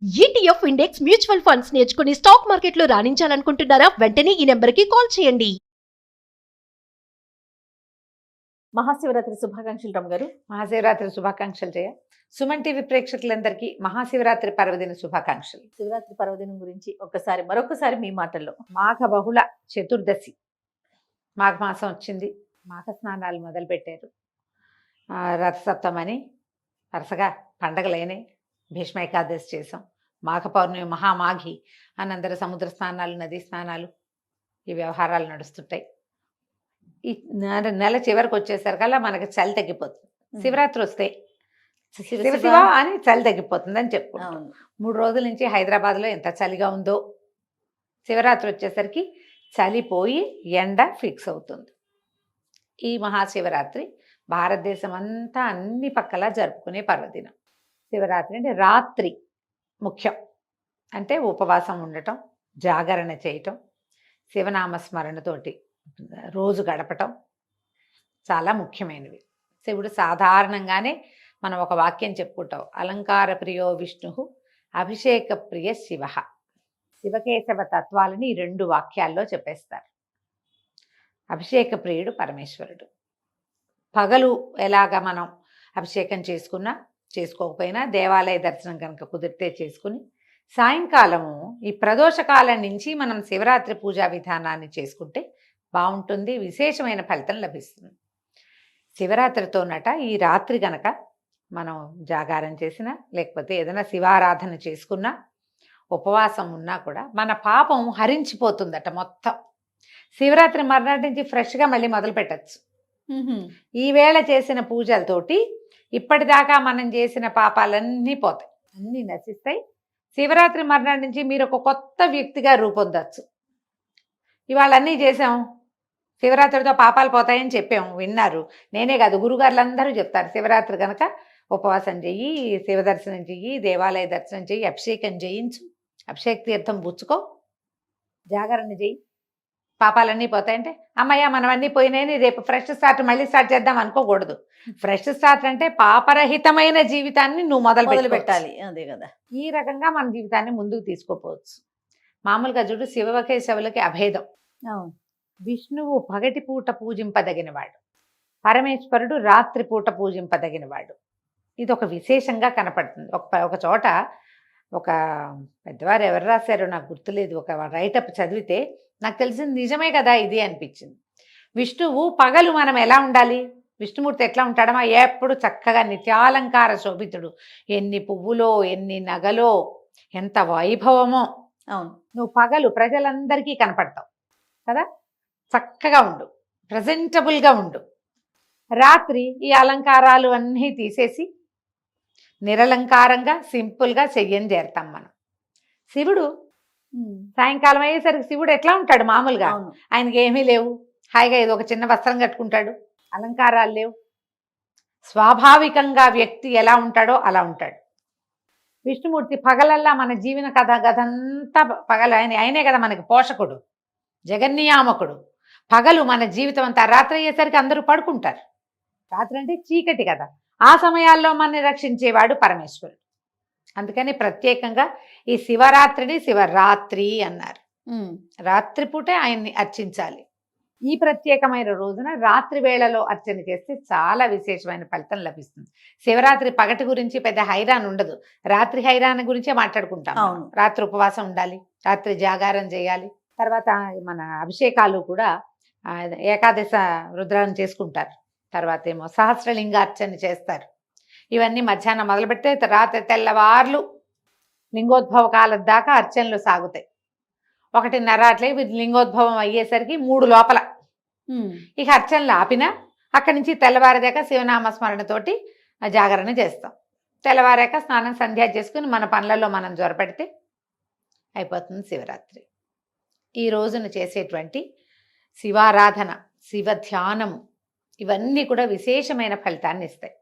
ETF index mutual funds నేర్చుకుని stock మార్కెట్లో రాణించాలనుకుంటున్నారా? వెంటనే ఈ నెంబర్కి కాల్ చేయండి. మహాశివరాత్రి శుభాకాంక్షలు రమ్మ గారు. మహాశివరాత్రి శుభాకాంక్షలు జయ. సుమన్ టీవీ ప్రేక్షకులందరికీ మహాశివరాత్రి పర్వదిన శుభాకాంక్షలు. శివరాత్రి పర్వదినం గురించి మరొకసారి మీ మాటల్లో. మాఘ బహుళ చతుర్దశి, మాఘ మాసం వచ్చింది. మాఘ స్నానాలు మొదలుపెట్టారు. రథసప్తమని వరుసగా పండగలైనాయి. భీష్మ ఏకాదశి చేసాం. మాఘ పౌర్ణమి, మహామాఘి అని అందరూ సముద్ర స్నానాలు, నదీ స్నానాలు, ఈ వ్యవహారాలు నడుస్తుంటాయి. ఈ నెల చివరికి వచ్చేసరికల్లా మనకి చలి తగ్గిపోతుంది. శివరాత్రి వస్తే శివ శివ అని చలి తగ్గిపోతుంది అని చెప్పుకుంటాం. 3 రోజుల నుంచి హైదరాబాద్లో ఎంత చలిగా ఉందో, శివరాత్రి వచ్చేసరికి చలిపోయి ఎండ ఫిక్స్ అవుతుంది. ఈ మహాశివరాత్రి భారతదేశం అంతా అన్ని పక్కలా జరుపుకునే పర్వదినం. శివరాత్రి అంటే రాత్రి ముఖ్యం. అంటే ఉపవాసం ఉండటం, జాగరణ చేయటం, శివనామస్మరణతోటి రోజు గడపటం చాలా ముఖ్యమైనవి. శివుడు సాధారణంగానే మనం ఒక వాక్యం చెప్పుకుంటాం, అలంకార ప్రియో విష్ణు అభిషేక ప్రియ శివ. శివకేశవ తత్వాలని ఈ 2 వాక్యాల్లో చెప్పేస్తారు. అభిషేక ప్రియుడు పరమేశ్వరుడు. పగలు ఎలాగ మనం అభిషేకం చేసుకున్నా చేసుకోకపోయినా దేవాలయ దర్శనం కనుక కుదిరితే చేసుకుని, సాయంకాలము ఈ ప్రదోషకాలం నుంచి మనం శివరాత్రి పూజా విధానాన్ని చేసుకుంటే బాగుంటుంది. విశేషమైన ఫలితం లభిస్తుంది. శివరాత్రితోనట ఈ రాత్రి గనక మనం జాగారం చేసినా, లేకపోతే ఏదైనా శివారాధన చేసుకున్నా, ఉపవాసం ఉన్నా కూడా మన పాపం హరించిపోతుందట మొత్తం. శివరాత్రి మర్నాటి నుంచి ఫ్రెష్గా మళ్ళీ మొదలు పెట్టచ్చు. ఈవేళ చేసిన పూజలతోటి ఇప్పటిదాకా మనం చేసిన పాపాలన్నీ పోతాయి, అన్నీ నశిస్తాయి. శివరాత్రి మర్నాటి నుంచి మీరు ఒక కొత్త వ్యక్తిగా రూపొందచ్చు. ఇవాళ అన్నీ చేసాం, శివరాత్రితో పాపాలు పోతాయని చెప్పాం, విన్నారు. నేనే కాదు, గురుగారులందరూ చెప్తారు, శివరాత్రి కనుక ఉపవాసం చెయ్యి, శివదర్శనం చెయ్యి, దేవాలయ దర్శనం చెయ్యి, అభిషేకం చేయించు, అభిషేక తీర్థం పుచ్చుకో, జాగరణ చెయ్యి, పాపాలన్నీ పోతాయంటే అమ్మయ్య మనం అన్నీ పోయినాయని రేపు ఫ్రెష్ స్టార్ట్ మళ్ళీ స్టార్ట్ చేద్దాం అనుకోకూడదు. ఫ్రెష్ స్టార్ట్ అంటే పాపరహితమైన జీవితాన్ని నువ్వు మొదలు పెట్టాలి. అదే కదా. ఈ రకంగా మన జీవితాన్ని ముందుకు తీసుకోపోవచ్చు. మామూలుగా చూడు, శివకేశవులకి అభేదం. విష్ణువు పగటి పూట పూజింపదగినవాడు, పరమేశ్వరుడు రాత్రి పూట పూజింపదగినవాడు. ఇది ఒక విశేషంగా కనపడుతుంది. ఒక చోట ఒక పెద్దవారు ఎవరు రాశారో నాకు గుర్తులేదు, ఒక రైటప్ చదివితే నాకు తెలిసింది నిజమే కదా ఇది అనిపించింది. విష్ణువు పగలు మనం ఎలా ఉండాలి, విష్ణుమూర్తి ఎట్లా ఉంటాడమా, ఎప్పుడు చక్కగా నిత్యాలంకార శోభితుడు, ఎన్ని పువ్వులో ఎన్ని నగలో ఎంత వైభవమో. అవును, నువ్వు పగలు ప్రజలందరికీ కనపడతావు కదా, చక్కగా ఉండు, ప్రజెంటబుల్గా ఉండు. రాత్రి ఈ అలంకారాలు అన్నీ తీసేసి నిరలంకారంగా సింపుల్గా చెయ్యని చేరుతాం మనం. శివుడు సాయంకాలం అయ్యేసరికి శివుడు ఎట్లా ఉంటాడు, మామూలుగా ఆయనకి ఏమీ లేవు, హాయిగా ఏదో ఒక చిన్న వస్త్రం కట్టుకుంటాడు, అలంకారాలు లేవు, స్వాభావికంగా వ్యక్తి ఎలా ఉంటాడో అలా ఉంటాడు. విష్ణుమూర్తి పగలల్లా మన జీవన గదంతా పగలు ఆయనే కదా మనకి పోషకుడు, జగన్నియామకుడు. పగలు మన జీవితం అంతా, రాత్రి అయ్యేసరికి అందరూ పడుకుంటారు. రాత్రి అంటే చీకటి కదా, ఆ సమయాల్లో మనని రక్షించేవాడు పరమేశ్వరుడు. అందుకని ప్రత్యేకంగా ఈ శివరాత్రిని శివరాత్రి అన్నారు. రాత్రిపూటే ఆయన్ని అర్చించాలి. ఈ ప్రత్యేకమైన రోజున రాత్రి వేళలో అర్చన చేస్తే చాలా విశేషమైన ఫలితం లభిస్తుంది. శివరాత్రి పగటి గురించి పెద్ద హైరాన్ ఉండదు, రాత్రి హైరాన్ గురించే మాట్లాడుకుంటాం. రాత్రి ఉపవాసం ఉండాలి, రాత్రి జాగారం చేయాలి. తర్వాత మన అభిషేకాలు కూడా ఏకాదశ రుద్రాన్ని చేసుకుంటారు. తర్వాత ఏమో సహస్రలింగార్చన చేస్తారు. ఇవన్నీ మధ్యాహ్నం మొదలుపెడితే రాత్రి తెల్లవార్లు లింగోద్భవ కాలం దాకా అర్చనలు సాగుతాయి. 1:30 అట్లే లింగోద్భవం అయ్యేసరికి 3 లోపల ఇక అర్చనలు ఆపినా అక్కడి నుంచి తెల్లవారేదాకా శివనామస్మరణతోటి జాగరణ చేస్తాం. తెల్లవారాక స్నానం సంధ్యా చేసుకుని మన పనులలో మనం జ్వరపెడితే అయిపోతుంది శివరాత్రి. ఈ రోజున చేసేటువంటి శివారాధన, శివ ధ్యానము, ఇవన్నీ కూడా విశేషమైన ఫలితాన్ని ఇస్తాయి.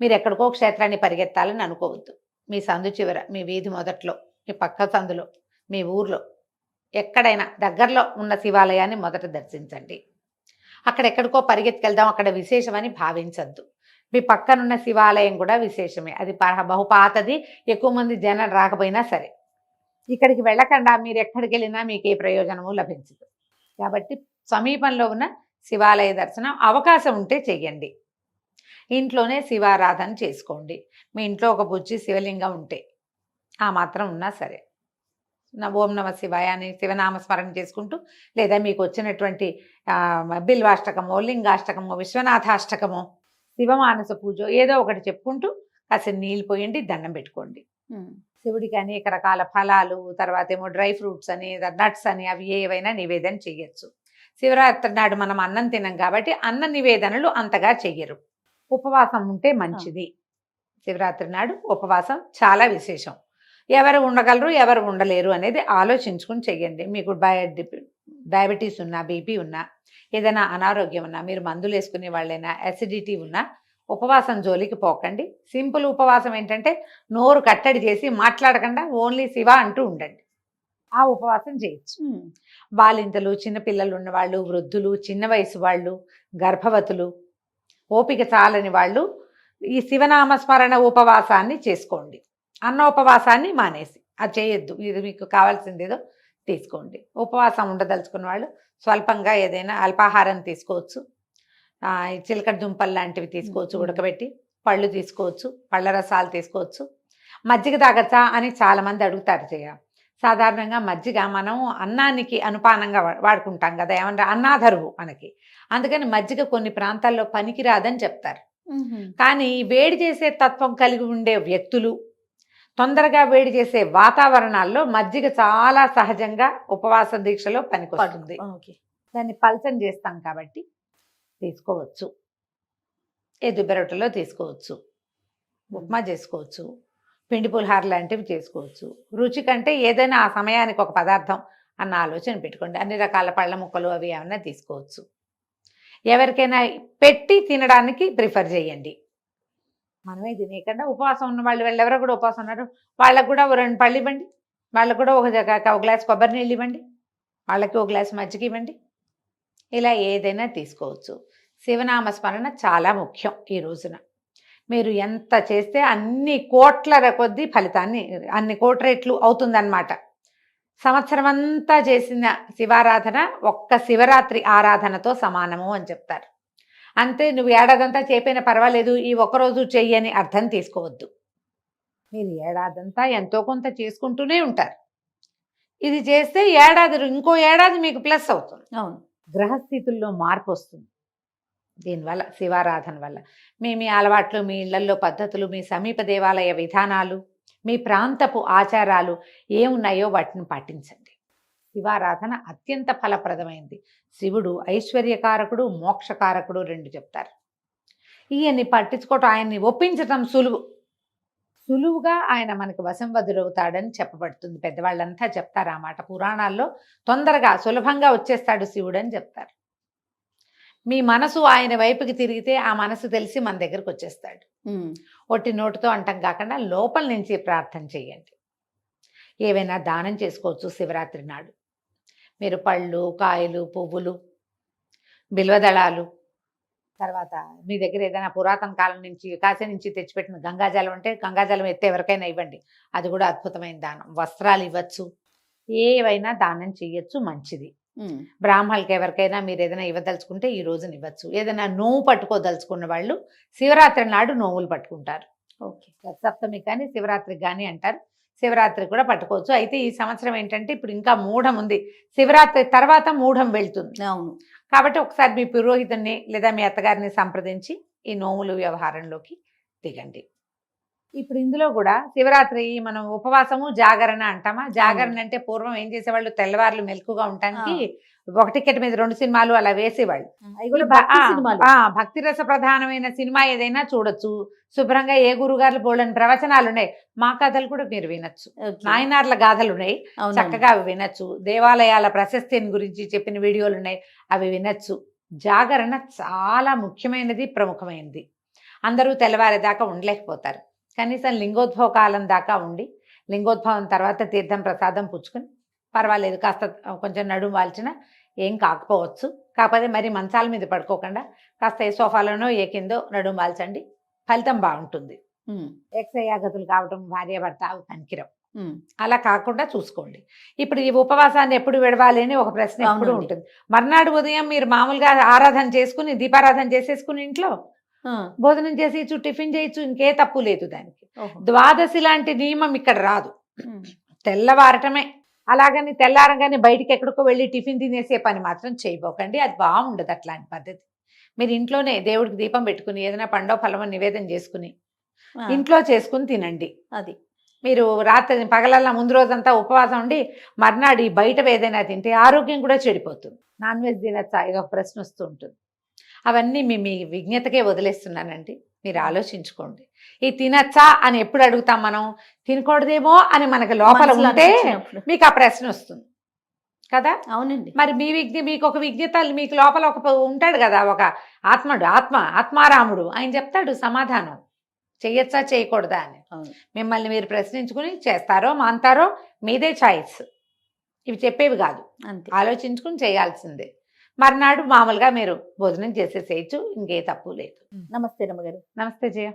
మీరు ఎక్కడికో క్షేత్రాన్ని పరిగెత్తాలని అనుకోవద్దు. మీ సందు చివర, మీ వీధి మొదట్లో, మీ పక్క సందులో, మీ ఊర్లో ఎక్కడైనా దగ్గరలో ఉన్న శివాలయాన్ని మొదట దర్శించండి. అక్కడెక్కడికో పరిగెత్తుకెళ్దాం, అక్కడ విశేషమని భావించద్దు. మీ పక్కనున్న శివాలయం కూడా విశేషమే. అది బహుపాతది, ఎక్కువ మంది జనం రాకపోయినా సరే. ఇక్కడికి వెళ్ళకుండా మీరు ఎక్కడికి వెళ్ళినా మీకు ఏ ప్రయోజనము లభించదు. కాబట్టి సమీపంలో ఉన్న శివాలయ దర్శనం అవకాశం ఉంటే చెయ్యండి. ఇంట్లోనే శివారాధన చేసుకోండి. మీ ఇంట్లో ఒక బుజ్జి శివలింగం ఉంటే ఆ మాత్రం ఉన్నా సరే ఓం నమ శివాయ అని శివనామస్మరణ చేసుకుంటూ, లేదా మీకు వచ్చినటువంటి బిల్వాష్టకమో, లింగాష్టకమో, విశ్వనాథాష్టకమో, శివమానస పూజ ఏదో ఒకటి చెప్పుకుంటూ కాస్త నీళ్ళు పోయండి, దండం పెట్టుకోండి. శివుడికి అనేక రకాల ఫలాలు, తర్వాత ఏమో డ్రై ఫ్రూట్స్ అని, నట్స్ అని, అవి ఏవైనా నివేదన చెయ్యొచ్చు. శివరాత్రి నాడు మనం అన్నం తినం కాబట్టి అన్న నివేదనలు అంతగా చెయ్యరు. ఉపవాసం ఉంటే మంచిది. శివరాత్రి నాడు ఉపవాసం చాలా విశేషం. ఎవరు ఉండగలరు, ఎవరు ఉండలేరు అనేది ఆలోచించుకుని చెయ్యండి. మీకు డయాబెటీస్ ఉన్నా, బీపీ ఉన్నా, ఏదైనా అనారోగ్యం ఉన్నా, మీరు మందులు వేసుకునే వాళ్ళైనా, అసిడిటీ ఉన్నా ఉపవాసం జోలికి పోకండి. సింపుల్ ఉపవాసం ఏంటంటే నోరు కట్టడి చేసి మాట్లాడకుండా ఓన్లీ శివ అంటూ ఉండండి. ఆ ఉపవాసం చేయొచ్చు. బాలింతలు, చిన్నపిల్లలు ఉన్నవాళ్ళు, వృద్ధులు, చిన్న వయసు వాళ్ళు, గర్భవతులు, ఓపిక చాలని వాళ్ళు ఈ శివనామస్మరణ ఉపవాసాన్ని చేసుకోండి. అన్నోపవాసాన్ని మానేసి అది చేయొద్దు. ఇది మీకు కావాల్సింది ఏదో తీసుకోండి. ఉపవాసం ఉండదలుచుకున్న వాళ్ళు స్వల్పంగా ఏదైనా అల్పాహారం తీసుకోవచ్చు. చిలకడ దుంపలు లాంటివి తీసుకోవచ్చు, ఉడకబెట్టి. పళ్ళు తీసుకోవచ్చు, పళ్ళ రసాలు తీసుకోవచ్చు. మజ్జిగ తాగచ్చా అని చాలామంది అడుగుతారు. సాధారణంగా మజ్జిగ మనం అన్నానికి అనుపానంగా వాడుకుంటాం కదా, ఏమన్నా అన్నాధరువు మనకి. అందుకని మజ్జిగ కొన్ని ప్రాంతాల్లో పనికిరాదని చెప్తారు. కానీ వేడి చేసే తత్వం కలిగి ఉండే వ్యక్తులు, తొందరగా వేడి చేసే వాతావరణాల్లో మజ్జిగ చాలా సహజంగా ఉపవాస దీక్షలో పనికొస్తుంది. దాన్ని పల్చం చేస్తాం కాబట్టి తీసుకోవచ్చు. ఎదుబెరటలో తీసుకోవచ్చు, ఉప్మా చేసుకోవచ్చు, పిండి పులిహార లాంటివి చేసుకోవచ్చు. రుచి కంటే ఏదైనా ఆ సమయానికి ఒక పదార్థం అన్న ఆలోచన పెట్టుకోండి. అన్ని రకాల పళ్ళ ముక్కలు అవి ఏమన్నా తీసుకోవచ్చు. ఎవరికైనా పెట్టి తినడానికి ప్రిఫర్ చేయండి. మనమే తినేయకుండా ఉపవాసం ఉన్న వాళ్ళు ఎవరో కూడా ఉపవాసం ఉన్నారు, వాళ్ళకు కూడా 2 పళ్ళు ఇవ్వండి, వాళ్ళకు కూడా ఒక గ్లాస్ కొబ్బరి నీళ్ళు ఇవ్వండి, వాళ్ళకి ఒక గ్లాస్ మజ్జిగ ఇవ్వండి. ఇలా ఏదైనా తీసుకోవచ్చు. శివనామస్మరణ చాలా ముఖ్యం. ఈ రోజున మీరు ఎంత చేస్తే అన్ని కోట్ల కొద్దీ ఫలితాన్ని, అన్ని కోట్ల రెట్లు అవుతుందన్నమాట. సంవత్సరం అంతా చేసిన శివారాధన ఒక్క శివరాత్రి ఆరాధనతో సమానము అని చెప్తారు. అంతే, నువ్వు ఏడాదంతా చేయకపోయినా పర్వాలేదు, ఈ ఒక్కరోజు చెయ్యని అర్థం తీసుకోవద్దు. మీరు ఏడాదంతా ఎంతో కొంత చేసుకుంటూనే ఉంటారు. ఇది చేస్తే ఇంకో ఏడాది మీకు ప్లస్ అవుతుంది. అవును. గ్రహస్థితుల్లో మార్పు వస్తుంది దీనివల్ల, శివారాధన వల్ల. మీ అలవాట్లు, మీ ఇళ్లల్లో పద్ధతులు, మీ సమీప దేవాలయ విధానాలు, మీ ప్రాంతపు ఆచారాలు ఏమున్నాయో వాటిని పాటించండి. శివారాధన అత్యంత ఫలప్రదమైంది. శివుడు ఐశ్వర్యకారకుడు, మోక్షకారకుడు 2 చెప్తారు. ఈయన్ని పట్టించుకోవటం, ఆయన్ని ఒప్పించటం సులువుగా ఆయన మనకు వశంవదుడవుతాడని చెప్పబడుతుంది. పెద్దవాళ్ళంతా చెప్తారు ఆ మాట. పురాణాల్లో తొందరగా సులభంగా వచ్చేస్తాడు శివుడు అని చెప్తారు. మీ మనసు ఆయన వైపుకి తిరిగితే ఆ మనసు తెలిసి మన దగ్గరకు వచ్చేస్తాడు. ఒట్టి నోటితో అంటాం కాకుండా లోపల నుంచి ప్రార్థన చేయండి. ఏవైనా దానం చేసుకోవచ్చు శివరాత్రి నాడు. మీరు పళ్ళు, కాయలు, పువ్వులు, బిల్వదళాలు, తర్వాత మీ దగ్గర ఏదైనా పురాతన కాలం నుంచి, కాశీ నుంచి తెచ్చిపెట్టిన గంగాజలం అంటే గంగాజలం ఎత్తే ఎవరికైనా ఇవ్వండి, అది కూడా అద్భుతమైన దానం. వస్త్రాలు ఇవ్వచ్చు, ఏవైనా దానం చేయొచ్చు, మంచిది. బ్రాహ్మణులకి ఎవరికైనా మీరు ఏదైనా ఇవ్వదలుచుకుంటే ఈ రోజున ఇవ్వచ్చు. ఏదైనా నోవు పట్టుకోదలుచుకున్న వాళ్ళు శివరాత్రి నాడు నోవులు పట్టుకుంటారు. ఓకే, సప్తమి కానీ శివరాత్రికి కానీ అంటారు. శివరాత్రి కూడా పట్టుకోవచ్చు. అయితే ఈ సంవత్సరం ఏంటంటే ఇప్పుడు ఇంకా మూఢం ఉంది, శివరాత్రి తర్వాత మూఢం వెళ్తుంది. అవును. కాబట్టి ఒకసారి మీ పురోహితుడిని లేదా మీ అత్తగారిని సంప్రదించి ఈ నోములు వ్యవహారంలోకి దిగండి. ఇప్పుడు ఇందులో కూడా శివరాత్రి మనం ఉపవాసము, జాగరణ అంటామా. జాగరణ అంటే పూర్వం ఏం చేసేవాళ్ళు, తెల్లవారులు మెలకుగా ఉండటానికి ఒక టికెట్ మీద 2 సినిమాలు అలా వేసేవాళ్ళు. భక్తి రస ప్రధానమైన సినిమా ఏదైనా చూడొచ్చు. శుభ్రంగా ఏ గురుగారులు బోళ్ళని ప్రవచనాలు ఉన్నాయి, మా కథలు కూడా మీరు వినొచ్చు. నాయనార్ల గాథలు ఉన్నాయి, చక్కగా అవి వినొచ్చు. దేవాలయాల ప్రశస్తిని గురించి చెప్పిన వీడియోలు ఉన్నాయి, అవి వినొచ్చు. జాగరణ చాలా ముఖ్యమైనది, ప్రముఖమైనది. అందరూ తెల్లవారేదాకా ఉండలేకపోతారు. కనీసం లింగోద్భవ కాలం దాకా ఉండి, లింగోద్భవం తర్వాత తీర్థం ప్రసాదం పుచ్చుకొని పర్వాలేదు, కాస్త కొంచెం నడుము వాల్చినా ఏం కాకపోవచ్చు. కాకపోతే మరి మంచాల మీద పడుకోకుండా కాస్త ఏ సోఫాలోనో ఏ కిందో నడుము వాల్చండి, ఫలితం బాగుంటుంది. ఉమ్, ఏకసయాగతులు కావటం భార్యాభర్త అవి పనికిరం. ఉమ్, అలా కాకుండా చూసుకోండి. ఇప్పుడు ఈ ఉపవాసాన్ని ఎప్పుడు విడవాలి అని ఒక ప్రశ్న ఎప్పుడు అవునండి. ఉంటుంది. మర్నాడు ఉదయం మీరు మామూలుగా ఆరాధన చేసుకుని దీపారాధన చేసేసుకుని ఇంట్లో ఆ, భోజనం చేసి టిఫిన్ చేయొచ్చు, ఇంకే తప్పు లేదు దానికి. ఓహో. ద్వాదశి లాంటి నియమం ఇక్కడ రాదు, ఉమ్, తెల్లవారటమే. అలాగని తెల్లారగానే బయటికి ఎక్కడికో వెళ్ళి టిఫిన్ తినేసే పని మాత్రం చేయబోకండి, అది బాగుండదు అట్లాంటి పద్ధతి. మీరు ఇంట్లోనే దేవుడికి దీపం పెట్టుకుని ఏదైనా పండో ఫలమో నివేదన చేసుకుని ఆ, ఇంట్లో చేసుకుని తినండి. అది మీరు రాత్రి పగలల్లా ముందు రోజంతా ఉపవాసం ఉండి మర్నాడు ఈ బయట ఏదైనా తింటే ఆరోగ్యం కూడా చెడిపోతుంది. నాన్ వెజ్ తినచ్చా, ఇది ఒక ప్రశ్న వస్తూ ఉంటుంది. అవన్నీ మీ విజ్ఞతకే వదిలేస్తున్నానండి, మీరు ఆలోచించుకోండి. ఈ తినచ్చా అని ఎప్పుడు అడుగుతాం మనం, తినకూడదేమో అని మనకు లోపల మనసులో ఉంటే అనిపించినప్పుడు. మీకు ఆ ప్రశ్న వస్తుంది కదా. అవునండి. మరి మీకు ఒక విజ్ఞత, మీకు లోపల ఉంటాడు కదా ఒక ఆత్మారాముడు, ఆయన చెప్తాడు సమాధానం, చెయ్యొచ్చా చేయకూడదా అని. అవును. మిమ్మల్ని మీరు ప్రశ్నించుకుని చేస్తారో మాంతారో మీదే చాయిస్, ఇవి చెప్పేవి కాదు, అంతే. ఆలోచించుకుని చేయాల్సిందే. మర్నాడు మామూలుగా మీరు భోజనం చేసేసేయచ్చు, ఇంకే తప్పు లేదు. నమస్తే రమ్మగారు. నమస్తే జయ.